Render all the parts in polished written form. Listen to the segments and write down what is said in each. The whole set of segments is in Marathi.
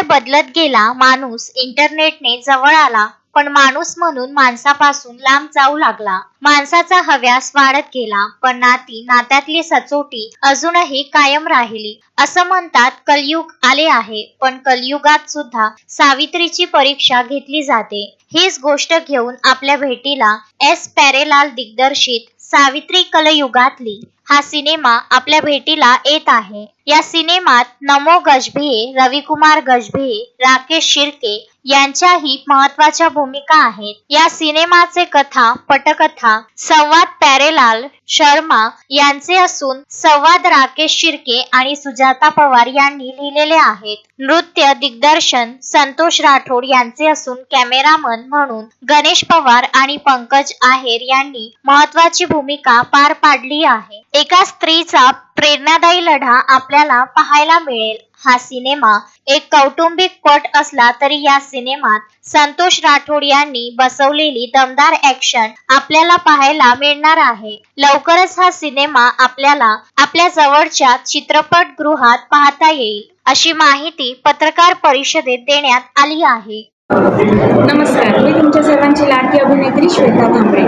बदलत गेला, माणूस इंटरनेटने जवळ आला, पण माणूस म्हणून माणसापासून लांब जाऊ लागला. माणसाचा हव्यास वाढत गेला, पण नात्यातली सचोटी अजूनही कायम राहिली. असं म्हणतात कलयुग आले आहे, पण कलयुगात सुद्धा सावित्रीची परीक्षा घेतली जाते. हीच गोष्ट घेऊन आपल्या भेटीला एस प्यारेलाल दिग्दर्शित सावित्री कलयुगातली हा सिनेमा आपल्या भेटीला येत आहे. या सिनेमात नमो गजभिये, रविकुमार गजभिये, राकेश शिर्के यांच्याही महत्वाच्या भूमिका आहेत. या सिनेमाचे कथा पटकथा संवाद प्यारेलाल शर्मा यांचे असून संवाद राकेश शिर्के आणि सुजाता पवार यांनी लिहिलेले आहेत. नृत्य दिग्दर्शन संतोष राठोड यांचे असून कॅमेरामन म्हणून गणेश पवार आणि पंकज आहेर यांनी महत्वाची भूमिका पार पाडली आहे. एका स्त्रीचा प्रेरणादायी लढा आपल्याला पाहायला मिळेल. हा सिनेमा एक कौटुंबिक पट असला तरी या सिनेमात संतोष राठोड यांनी बसवलेली दमदार ऍक्शन आपल्याला पाहायला मिळणार आहे. लवकरच हा सिनेमा आपल्याला आपल्या जवळच्या चित्रपटगृहात पाहता येईल, अशी माहिती पत्रकार परिषदेत देण्यात आली आहे. नमस्कार, मी तुमच्या सर्वांची लाडकी अभिनेत्री श्वेता भांबरे.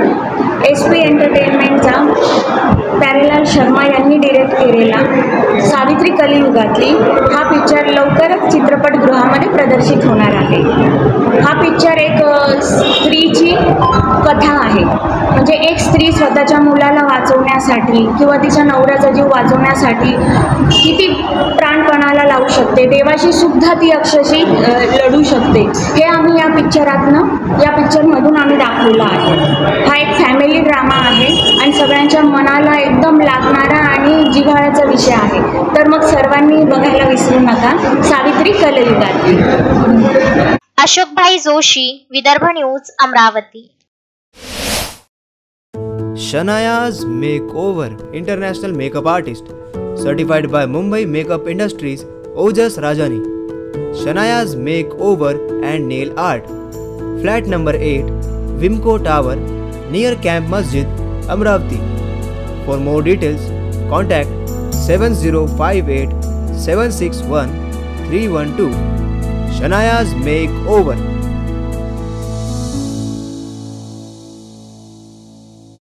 SP एंटरटेनमेंटचा प्यारेलाल शर्मा यांनी डिरेक्ट केलेला सावित्री कलियुगातली हा पिक्चर लवकरच चित्रपटगृहामध्ये प्रदर्शित होणार आहे. हा पिक्चर एक स्त्रीची कथा आहे. म्हणजे एक स्त्री स्वतःच्या मुलाला वाचवण्यासाठी किंवा तिच्या नवऱ्याचा जीव वाचवण्यासाठी किती प्राणपणाला लावू शकते, देवाशी सुद्धा ती अक्षरशः लढू शकते, हे आम्ही या पिक्चरमधून आम्ही दाखवलं आहे. हा एक फॅमिली ड्रामा आहे आणि सगळ्यांच्या मनाला एकदम लागणारा आणि जिव्हाळ्याचा विषय आहे. तर मग सर्वांनी बघायला विसरू नका सावित्री कलयुगातली. Ashokbhai Joshi, Vidarbha news, Amravati. Shanaya's Makeover, International Makeup Artist, certified by Mumbai Makeup Industries, Ojas Rajani. Shanaya's Makeover and Nail Art, Flat number 8, Wimco Tower, near Camp Masjid, Amravati. For more details, contact 7058 761 312. Shanaya's Makeover.